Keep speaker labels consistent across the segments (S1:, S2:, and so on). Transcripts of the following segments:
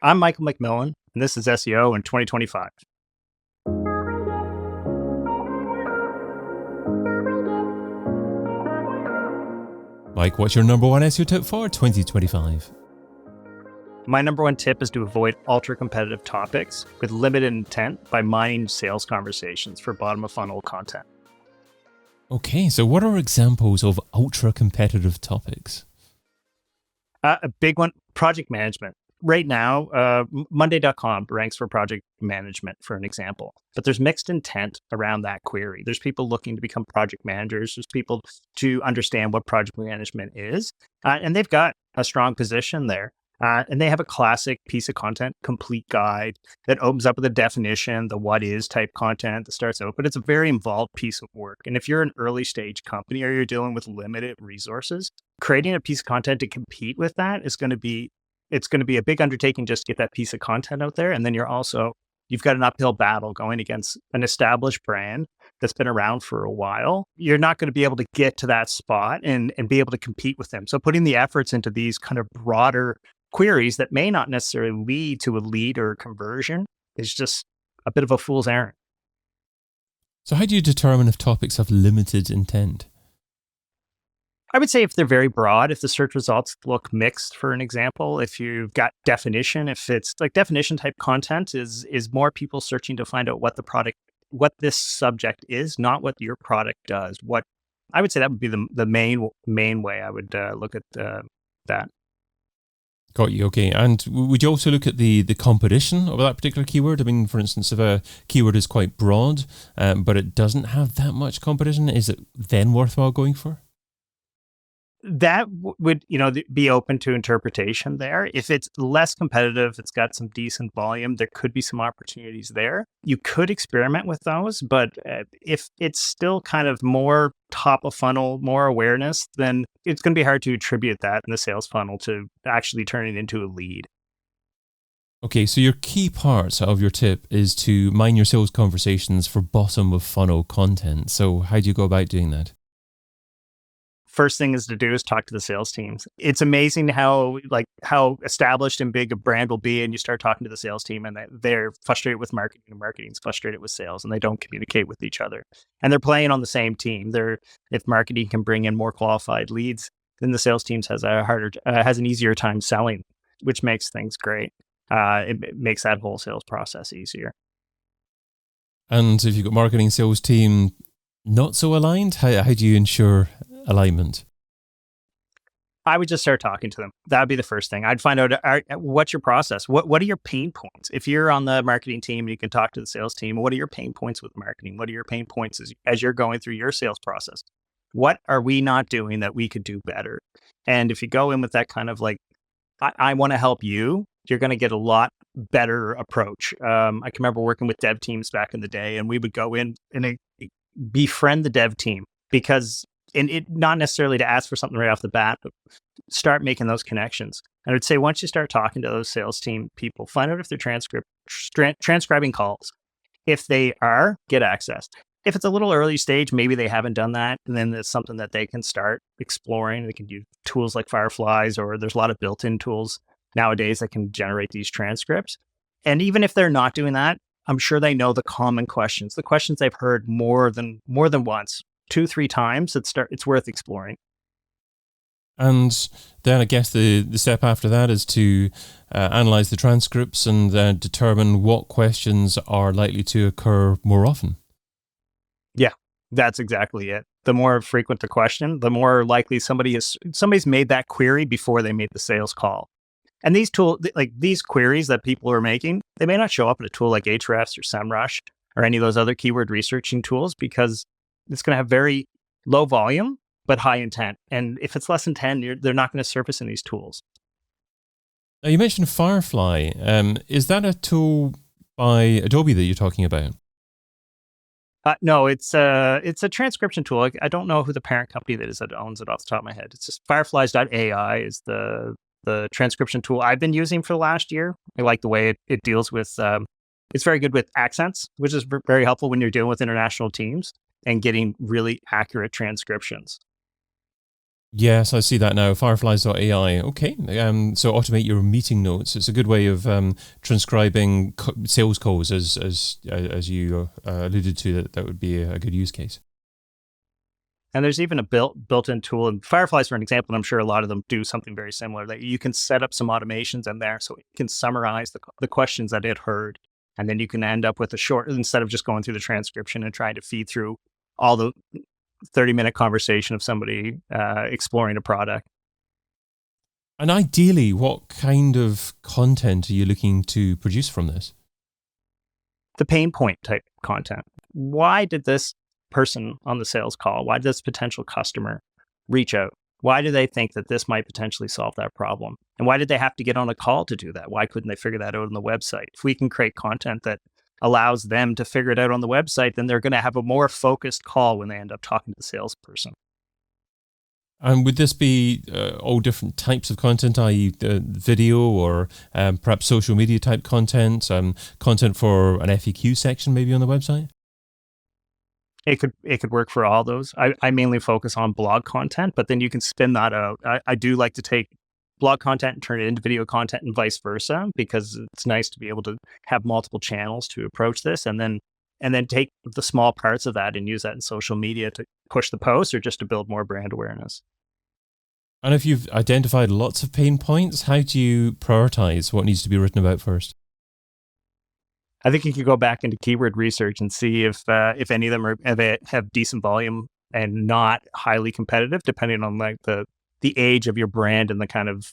S1: I'm Michael MacMillan, and this is SEO in 2025.
S2: Mike, what's your number one SEO tip for 2025?
S1: My number one tip is to avoid ultra-competitive topics with limited intent by mining sales conversations for bottom-of-funnel content.
S2: Okay, so what are examples of ultra-competitive topics?
S1: A big one, project management. Right now, Monday.com ranks for project management, for an example, but there's mixed intent around that query. There's people looking to become project managers. There's people to understand what project management is, and they've got a strong position there. And they have a classic piece of content, complete guide, that opens up with a definition, the what is type content that starts out, but it's a very involved piece of work. And if you're an early stage company or you're dealing with limited resources, creating a piece of content to compete with that is going to be a big undertaking just to get that piece of content out there. And then you've got an uphill battle going against an established brand that's been around for a while. You're not going to be able to get to that spot and be able to compete with them. So putting the efforts into these kind of broader queries that may not necessarily lead to a lead or a conversion is just a bit of a fool's errand.
S2: So how do you determine if topics have limited intent?
S1: I would say if they're very broad, if the search results look mixed, for an example, if you've got definition, if it's like definition type content is more people searching to find out what this subject is, not what your product does. What I would say that would be the main way I would look at that.
S2: Got you, okay. And would you also look at the competition of that particular keyword? I mean, for instance, if a keyword is quite broad, but it doesn't have that much competition, is it then worthwhile going for?
S1: That would, be open to interpretation there. If it's less competitive, it's got some decent volume, there could be some opportunities there. You could experiment with those, but if it's still kind of more top of funnel, more awareness, then it's going to be hard to attribute that in the sales funnel to actually turning into a lead.
S2: Okay, so your key part of your tip is to mine your sales conversations for bottom of funnel content. So how do you go about doing that?
S1: First thing is talk to the sales teams. It's amazing how established and big a brand will be, and you start talking to the sales team, and they're frustrated with marketing, and marketing's frustrated with sales, and they don't communicate with each other. And they're playing on the same team. If marketing can bring in more qualified leads, then the sales teams has an easier time selling, which makes things great. It makes that whole sales process easier.
S2: And if you've got marketing sales team not so aligned, how do you ensure alignment?
S1: I would just start talking to them. That would be the first thing. I'd find out what's your process. What are your pain points? If you're on the marketing team, you can talk to the sales team. What are your pain points with marketing? What are your pain points as you're going through your sales process? What are we not doing that we could do better? And if you go in with that kind of I want to help you, you're going to get a lot better approach. I can remember working with dev teams back in the day, and we would go in and befriend the dev team and it not necessarily to ask for something right off the bat, but start making those connections. And I would say once you start talking to those sales team people, find out if they're transcribing calls. If they are, get access. If it's a little early stage, maybe they haven't done that, and then it's something that they can start exploring. They can use tools like Fireflies, or there's a lot of built-in tools nowadays that can generate these transcripts. And even if they're not doing that, I'm sure they know the common questions, the questions they've heard more than once. 2-3 times, it's worth exploring.
S2: And then I guess the step after that is to analyze the transcripts and determine what questions are likely to occur more often.
S1: Yeah, that's exactly it. The more frequent the question, the more likely somebody's made that query before they made the sales call. And these queries that people are making, they may not show up in a tool like Ahrefs or SEMrush or any of those other keyword researching tools, because it's going to have very low volume, but high intent. And if it's less than 10, they're not going to surface in these tools.
S2: Now, you mentioned Firefly. Is that a tool by Adobe that you're talking about?
S1: No, it's a transcription tool. I don't know who the parent company that owns it off the top of my head. It's just fireflies.ai is the transcription tool I've been using for the last year. I like the way it deals with, it's very good with accents, which is very helpful when you're dealing with international teams and getting really accurate transcriptions.
S2: Yes, I see that now. Fireflies.ai. Okay. So automate your meeting notes. It's a good way of transcribing sales calls, as you alluded to. That would be a good use case.
S1: And there's even a built-in tool, and Fireflies, for an example, and I'm sure a lot of them do something very similar, that you can set up some automations in there so it can summarize the questions that it heard. And then you can end up with a short, instead of just going through the transcription and trying to feed through all the 30-minute conversation of somebody exploring a product.
S2: And ideally, what kind of content are you looking to produce from this?
S1: The pain point type content. Why did this person on the sales call, why did this potential customer reach out? Why do they think that this might potentially solve that problem? And why did they have to get on a call to do that? Why couldn't they figure that out on the website? If we can create content that allows them to figure it out on the website, then they're going to have a more focused call when they end up talking to the salesperson.
S2: And would this be all different types of content, i.e. video or perhaps social media type content, content for an FAQ section maybe on the website?
S1: It could work for all those. I mainly focus on blog content, but then you can spin that out. I do like to take blog content and turn it into video content and vice versa, because it's nice to be able to have multiple channels to approach this, and then take the small parts of that and use that in social media to push the post or just to build more brand awareness.
S2: And if you've identified lots of pain points, how do you prioritize what needs to be written about first?
S1: I think you could go back into keyword research and see if any of them have decent volume and not highly competitive, depending on like the age of your brand and the kind of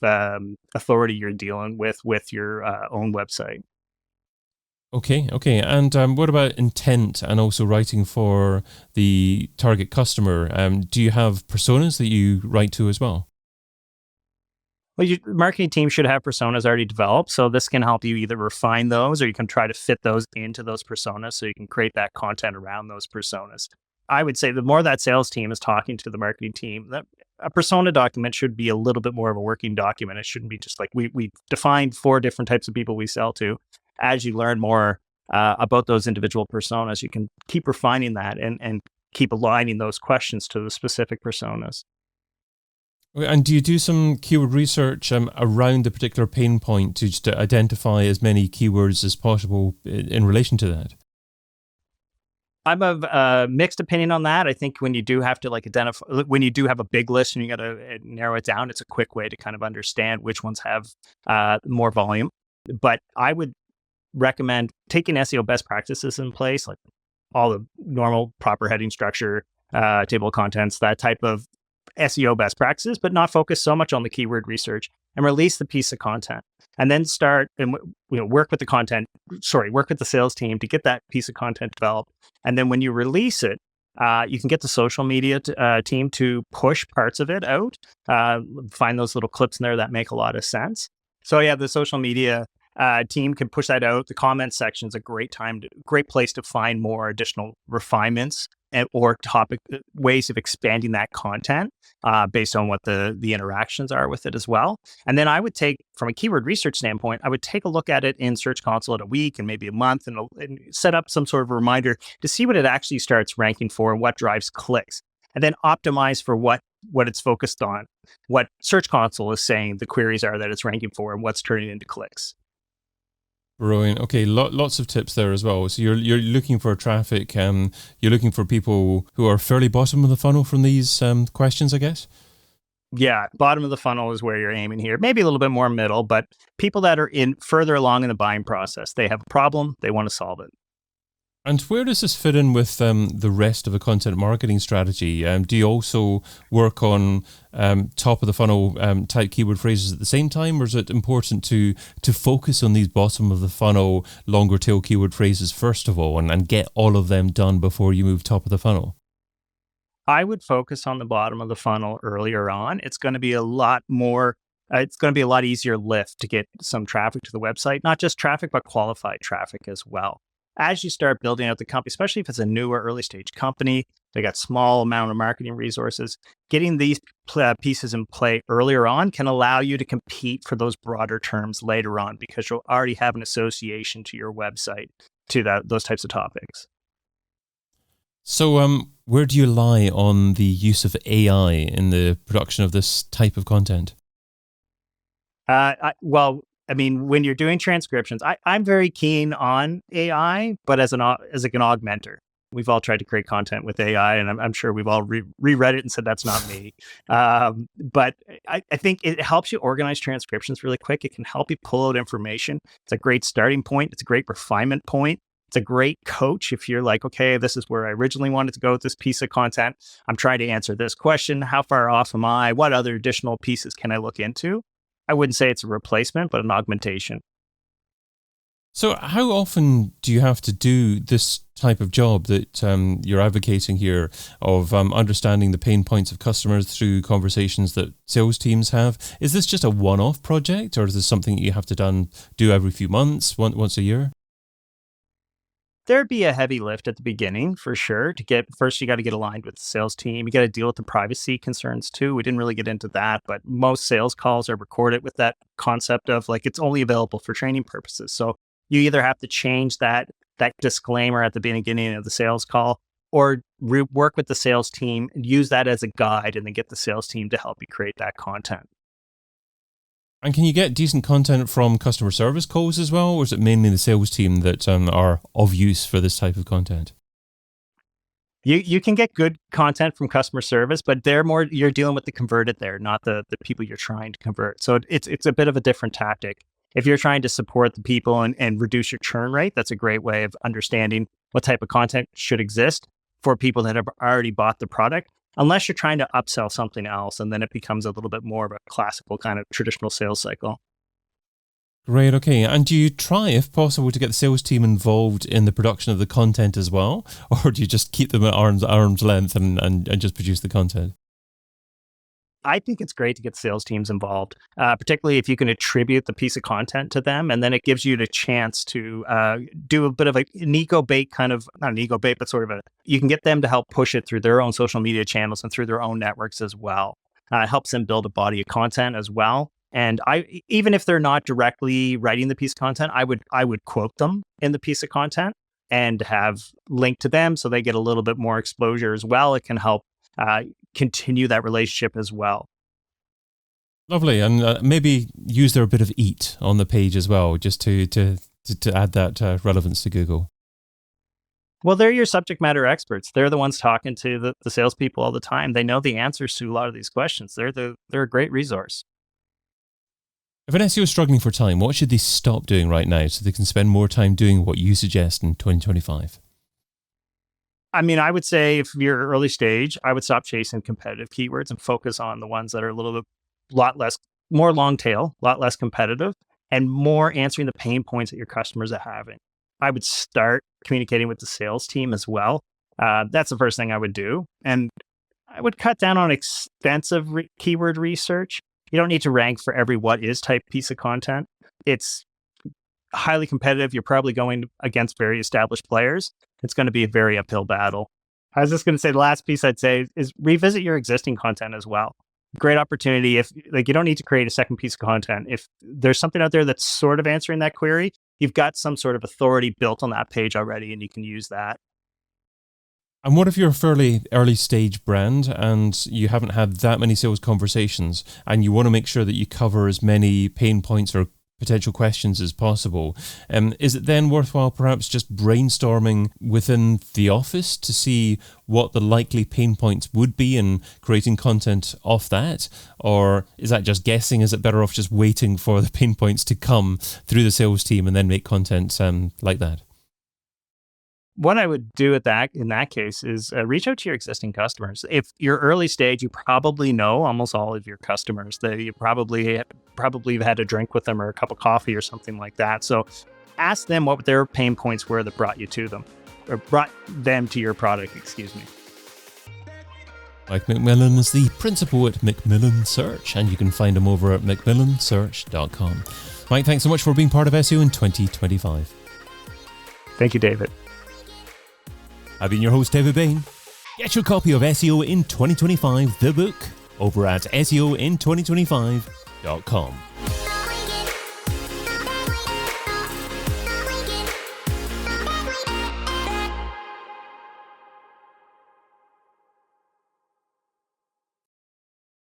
S1: authority you're dealing with your own website.
S2: Okay. And what about intent and also writing for the target customer? Do you have personas that you write to as well?
S1: Well, your marketing team should have personas already developed. So this can help you either refine those, or you can try to fit those into those personas so you can create that content around those personas. I would say the more that sales team is talking to the marketing team, that a persona document should be a little bit more of a working document. It shouldn't be just like we defined 4 different types of people we sell to. As you learn more about those individual personas, you can keep refining that and keep aligning those questions to the specific personas.
S2: And do you do some keyword research around the particular pain point to just identify as many keywords as possible in relation to that?
S1: I'm of mixed opinion on that. I think when you do have to identify, when you do have a big list and you got to narrow it down, it's a quick way to kind of understand which ones have more volume. But I would recommend taking SEO best practices in place, like all the normal proper heading structure, table of contents, that type of SEO best practices, but not focus so much on the keyword research, and release the piece of content, and then start and work with the sales team to get that piece of content developed. And then when you release it, you can get the social media team to push parts of it out, find those little clips in there that make a lot of sense. So yeah, the social media team can push that out. The comment section is a great place to find more additional refinements or topic ways of expanding that content based on what the interactions are with it as well. And then I would take, from a keyword research standpoint, I would take a look at it in Search Console in a week and maybe a month, and set up some sort of a reminder to see what it actually starts ranking for and what drives clicks, and then optimize for what it's focused on, what Search Console is saying the queries are that it's ranking for, and what's turning into clicks.
S2: Brilliant. Okay, lots of tips there as well. So you're looking for traffic. You're looking for people who are fairly bottom of the funnel from these questions, I guess.
S1: Yeah, bottom of the funnel is where you're aiming here. Maybe a little bit more middle, but people that are further along in the buying process. They have a problem, they want to solve it.
S2: And where does this fit in with the rest of a content marketing strategy? Do you also work on top of the funnel type keyword phrases at the same time, or is it important to focus on these bottom of the funnel longer tail keyword phrases first of all, and get all of them done before you move top of the funnel?
S1: I would focus on the bottom of the funnel earlier on. It's going to be a lot more. It's going to be a lot easier lift to get some traffic to the website, not just traffic, but qualified traffic as well. As you start building out the company, especially if it's a newer early stage company, they got small amount of marketing resources, getting these pieces in play earlier on can allow you to compete for those broader terms later on, because you'll already have an association to your website to those types of topics.
S2: So Where do you lie on the use of AI in the production of this type of content?
S1: When you're doing transcriptions, I'm very keen on AI, but as an augmenter. We've all tried to create content with AI, and I'm sure we've all reread it and said that's not me. But I think it helps you organize transcriptions really quick. It can help you pull out information. It's a great starting point. It's a great refinement point. It's a great coach if you're like, okay, this is where I originally wanted to go with this piece of content. I'm trying to answer this question. How far off am I? What other additional pieces can I look into? I wouldn't say it's a replacement, but an augmentation.
S2: So how often do you have to do this type of job that you're advocating here of understanding the pain points of customers through conversations that sales teams have? Is this just a one-off project, or is this something that you have to do every few months, once a year?
S1: There'd be a heavy lift at the beginning for sure. First, you got to get aligned with the sales team. You got to deal with the privacy concerns too. We didn't really get into that, but most sales calls are recorded with that concept of like it's only available for training purposes. So you either have to change that disclaimer at the beginning of the sales call, or work with the sales team and use that as a guide, and then get the sales team to help you create that content.
S2: And can you get decent content from customer service calls as well, or is it mainly the sales team that are of use for this type of content?
S1: You can get good content from customer service, but you're dealing with the converted there, not the people you're trying to convert. So it's a bit of a different tactic. If you're trying to support the people and reduce your churn rate, that's a great way of understanding what type of content should exist for people that have already bought the product, unless you're trying to upsell something else, and then it becomes a little bit more of a classical kind of traditional sales cycle.
S2: Great, okay. And do you try, if possible, to get the sales team involved in the production of the content as well? Or do you just keep them at arm's length and just produce the content?
S1: I think it's great to get sales teams involved, particularly if you can attribute the piece of content to them, and then it gives you the chance to do a bit of an ego bait not an ego bait, but sort of you can get them to help push it through their own social media channels and through their own networks as well. It helps them build a body of content as well. And even if they're not directly writing the piece of content, I would quote them in the piece of content and have linked to them so they get a little bit more exposure as well. It can help continue that relationship as well.
S2: Lovely, and maybe use their bit of eat on the page as well, just to add that relevance to Google.
S1: Well, they're your subject matter experts. They're the ones talking to the salespeople all the time. They know the answers to a lot of these questions. They're a great resource.
S2: If an SEO is struggling for time, what should they stop doing right now so they can spend more time doing what you suggest in 2025?
S1: I mean, I would say if you're early stage, I would stop chasing competitive keywords and focus on the ones that are more long tail, a lot less competitive, and more answering the pain points that your customers are having. I would start communicating with the sales team as well. That's the first thing I would do. And I would cut down on extensive keyword research. You don't need to rank for every what is type piece of content. It's highly competitive. You're probably going against very established players. It's going to be a very uphill battle. I was just going to say the last piece I'd say is revisit your existing content as well. Great opportunity. If you don't need to create a second piece of content. If there's something out there that's sort of answering that query, you've got some sort of authority built on that page already, and you can use that.
S2: And what if you're a fairly early stage brand and you haven't had that many sales conversations and you want to make sure that you cover as many pain points or potential questions as possible? Is it then worthwhile perhaps just brainstorming within the office to see what the likely pain points would be and creating content off that? Or is that just guessing? Is it better off just waiting for the pain points to come through the sales team and then make content like that?
S1: What I would do in that case is reach out to your existing customers. If you're early stage, you probably know almost all of your customers. You probably have had a drink with them or a cup of coffee or something like that. So ask them what their pain points were that brought you to them, or brought them to your product, excuse me.
S2: Mike MacMillan is the principal at MacMillan Search, and you can find him over at macmillansearch.com. Mike, thanks so much for being part of SEO in 2025.
S1: Thank you, David.
S2: I've been your host, David Bain. Get your copy of SEO in 2025, the book, over at SEOin2025.com.